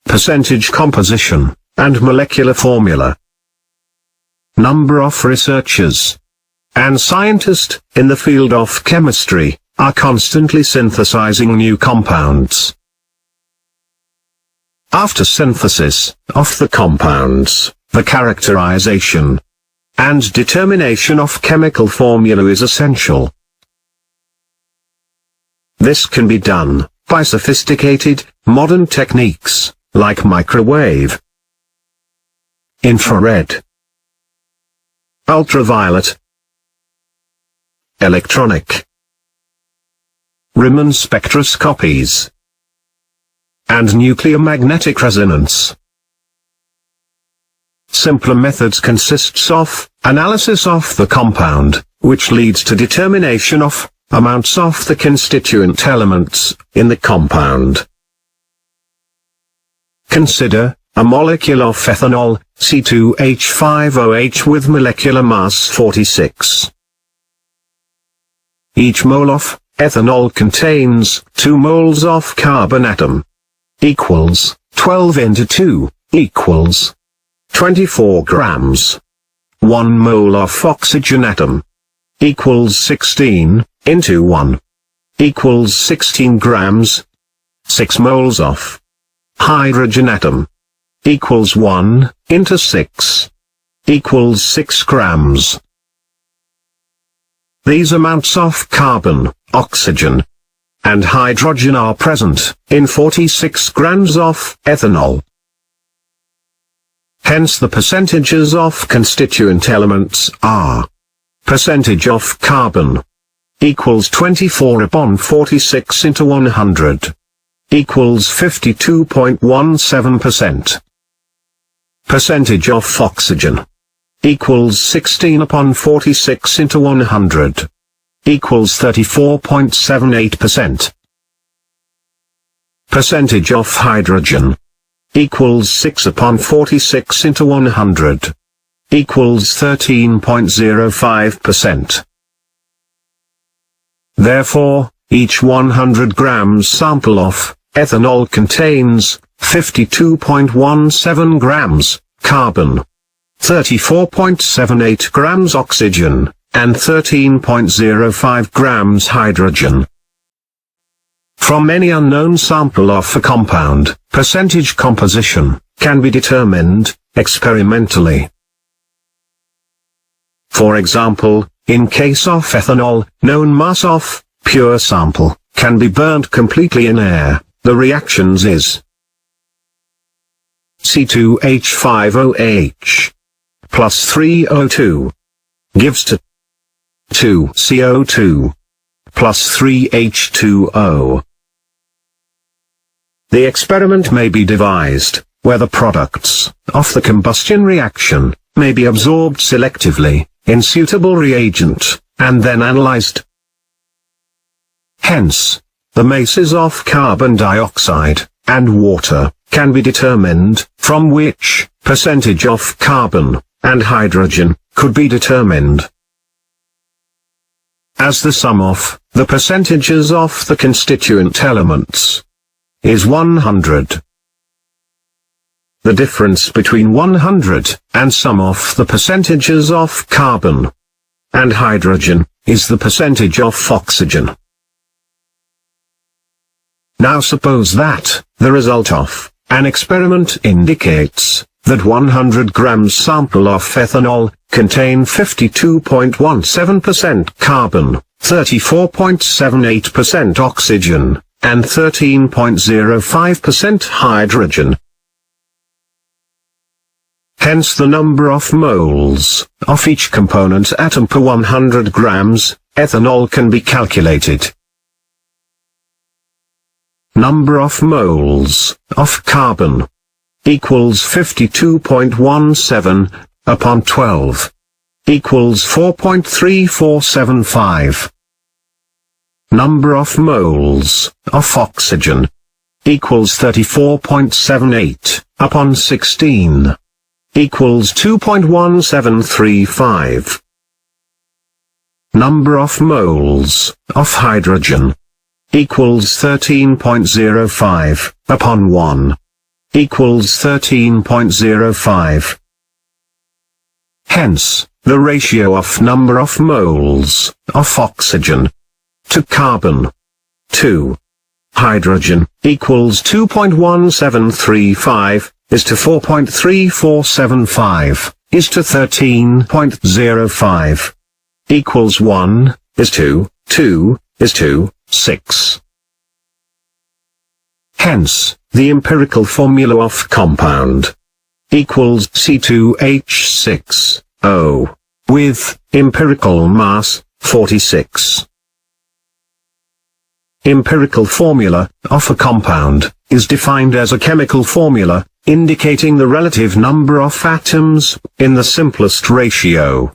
percentage composition, and molecular formula. Number of researchers and scientists in the field of chemistry are constantly synthesizing new compounds. After synthesis of the compounds, the characterization and determination of chemical formula is essential. This can be done by sophisticated, modern techniques, like microwave, infrared, ultraviolet, electronic, Raman spectroscopies, and nuclear magnetic resonance. Simpler methods consists of analysis of the compound, which leads to determination of amounts of the constituent elements in the compound. Consider a molecule of ethanol, C2H5OH with molecular mass 46. Each mole of ethanol contains 2 moles of carbon atom. Equals 12 into 2 equals 24 grams. 1 mole of oxygen atom equals 16 into 1 equals 16 grams. 6 moles of hydrogen atom equals 1 into 6 equals 6 grams. These amounts of carbon, oxygen, and hydrogen are present in 46 grams of ethanol. Hence the percentages of constituent elements are percentage of carbon equals 24 upon 46 into 100 equals 52.17%. Percentage of oxygen equals 16 upon 46 into 100 equals 34.78%. Percentage of hydrogen equals 6 upon 46 into 100 equals 13.05%. Therefore, each 100 grams sample of ethanol contains 52.17 grams carbon, 34.78 grams oxygen, and 13.05 grams hydrogen. From any unknown sample of a compound, percentage composition can be determined experimentally. For example, in case of ethanol, known mass of pure sample can be burnt completely in air. The reactions is C2H5OH plus 3O2 gives to 2CO2 plus 3H2O. The experiment may be devised where the products of the combustion reaction may be absorbed selectively in suitable reagent and then analyzed. Hence, the masses of carbon dioxide and water can be determined, from which percentage of carbon and hydrogen could be determined as the sum of the percentages of the constituent elements is 100. The difference between 100 and sum of the percentages of carbon and hydrogen is the percentage of oxygen. Now suppose that the result of an experiment indicates that 100 grams sample of ethanol contain 52.17% carbon, 34.78% oxygen, and 13.05% hydrogen. Hence the number of moles of each component atom per 100 grams ethanol can be calculated. Number of moles of carbon equals 52.17 upon 12 equals 4.3475. Number of moles of oxygen equals 34.78 upon 16 equals 2.1735. Number of moles of hydrogen equals 13.05 upon 1 equals 13.05. Hence, the ratio of number of moles of oxygen to carbon to hydrogen equals 2.1735 is to 4.3475 is to 13.05 equals 1 is to 2 is to 6. Hence, the empirical formula of compound equals C2H6O with empirical mass 46. Empirical formula of a compound is defined as a chemical formula indicating the relative number of atoms in the simplest ratio.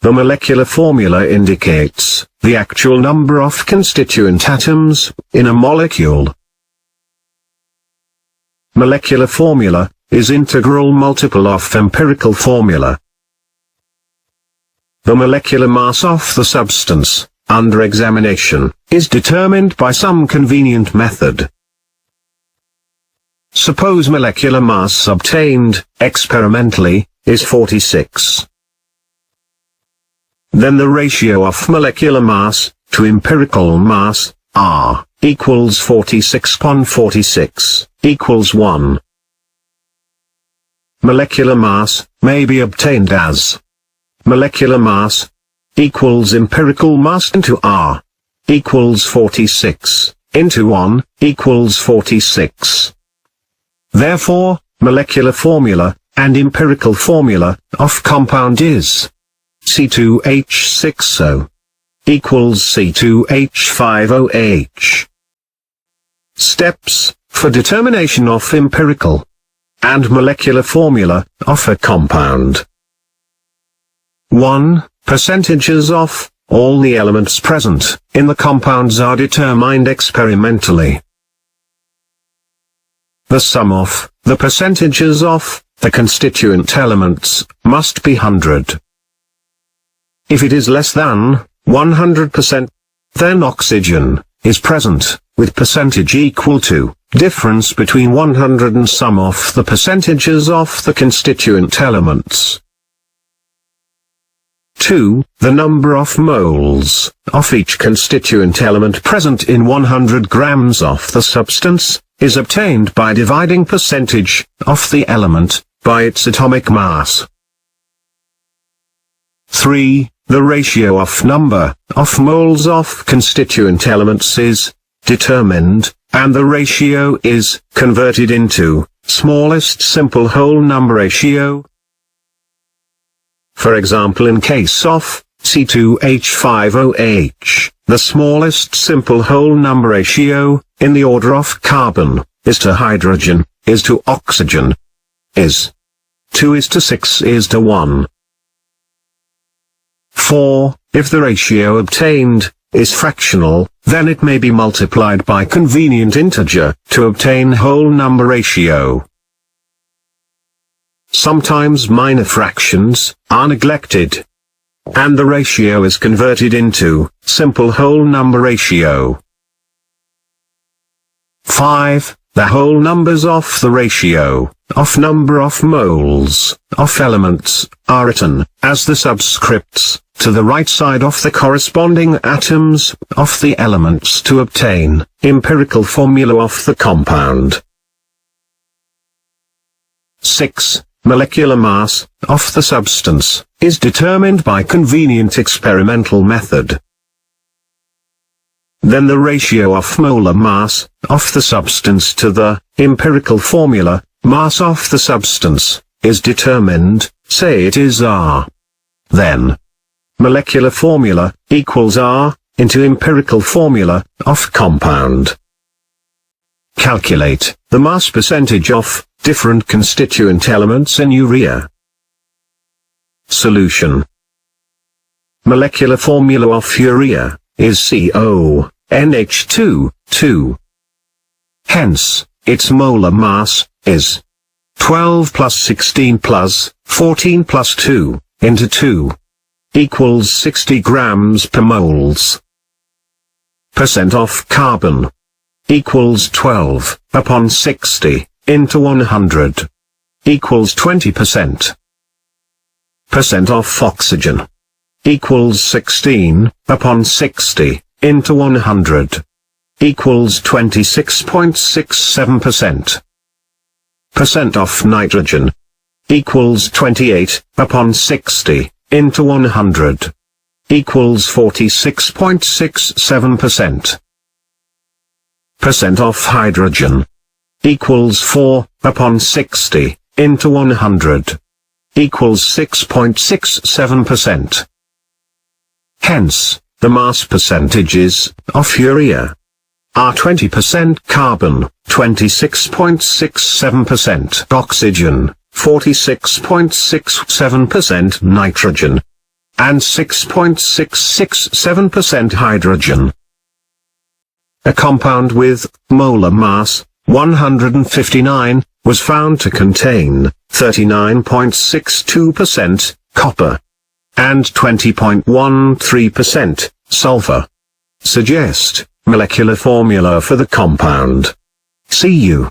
The molecular formula indicates the actual number of constituent atoms in a molecule. Molecular formula is integral multiple of empirical formula. The molecular mass of the substance under examination is determined by some convenient method. Suppose molecular mass obtained experimentally is 46. Then the ratio of molecular mass to empirical mass, R, equals 46/46, equals 1. Molecular mass may be obtained as molecular mass equals empirical mass into R, equals 46, into 1, equals 46. Therefore, molecular formula and empirical formula of compound is C2H6O equals C2H5OH. Steps for determination of empirical and molecular formula of a compound. 1. Percentages of all the elements present in the compounds are determined experimentally. The sum of the percentages of the constituent elements must be 100. If it is less than 100%, then oxygen is present, with percentage equal to difference between 100 and sum of the percentages of the constituent elements. 2. The number of moles of each constituent element present in 100 grams of the substance is obtained by dividing percentage of the element by its atomic mass. 3. The ratio of number of moles of constituent elements is determined, and the ratio is converted into smallest simple whole number ratio. For example, in case of C2H5OH, the smallest simple whole number ratio in the order of carbon is to hydrogen is to oxygen is 2:6 is to 1. 4. If the ratio obtained is fractional, then it may be multiplied by convenient integer to obtain whole number ratio. Sometimes minor fractions are neglected, and the ratio is converted into simple whole number ratio. 5. The whole numbers of the ratio of number of moles of elements are written as the subscripts to the right side of the corresponding atoms of the elements to obtain empirical formula of the compound. 6. Molecular mass of the substance is determined by convenient experimental method. Then the ratio of molar mass of the substance to the empirical formula mass of the substance is determined, say it is R. Then molecular formula equals R into empirical formula of compound. Calculate the mass percentage of different constituent elements in urea. Solution. Molecular formula of urea is CONH2, 2. Hence, its molar mass is 12 plus 16 plus 14 plus 2 into 2 equals 60 grams per moles. Percent of carbon equals 12 upon 60 into 100 equals 20%. Percent of oxygen equals 16 upon 60 into 100 equals 26.67%. Percent of nitrogen equals 28 upon 60 into 100 equals 46.67%. Percent of hydrogen equals 4 upon 60 into 100 equals 6.67%. Hence, the mass percentages of urea are 20% carbon, 26.67% oxygen, 46.67% nitrogen, and 6.667% hydrogen. A compound with molar mass 159 was found to contain 39.62% copper and 20.13% sulphur. Suggest molecular formula for the compound. Cu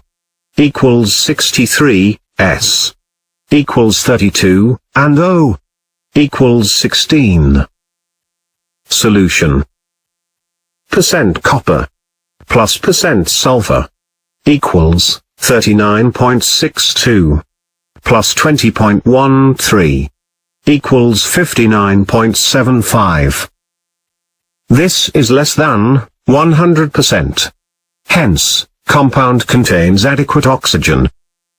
equals 63, S equals 32, and O equals 16. Solution. Percent copper plus percent sulphur equals 39.62 plus 20.13 equals 59.75. This is less than 100%. Hence, compound contains adequate oxygen,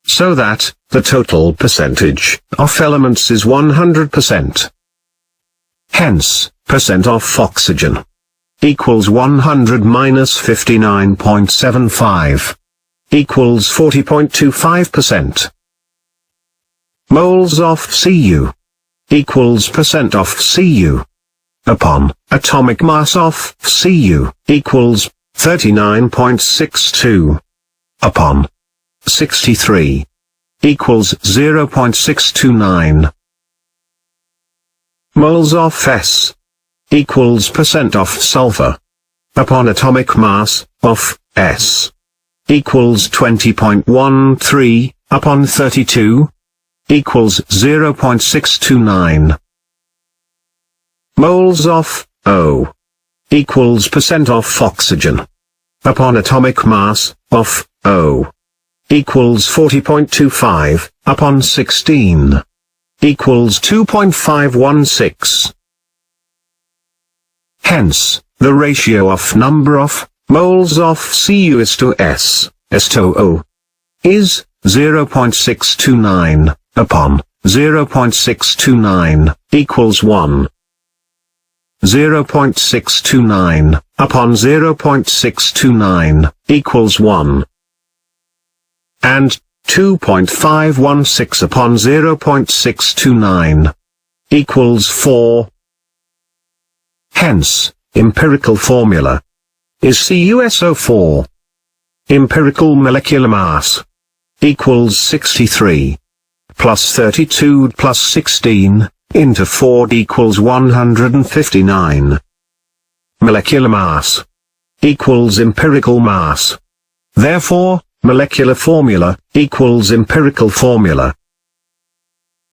so that the total percentage of elements is 100%. Hence, percent of oxygen equals 100 minus 59.75 equals 40.25%. Moles of Cu equals percent of Cu upon atomic mass of Cu equals 39.62 upon 63 equals 0.629. Moles of S equals percent of sulphur upon atomic mass of S equals 20.13 upon 32 equals 0.629. Moles of O equals percent of oxygen upon atomic mass of O equals 40.25 upon 16 equals 2.516. Hence, the ratio of number of moles of Cu is to S to O is 0.629 upon 0.629 equals 1. 0.629 upon 0.629 equals 1. And 2.516 upon 0.629 equals 4. Hence, empirical formula is CuSO4. Empirical molecular mass equals 63 plus 32 plus 16 into 4 equals 159. Molecular mass equals empirical mass. Therefore, molecular formula equals empirical formula.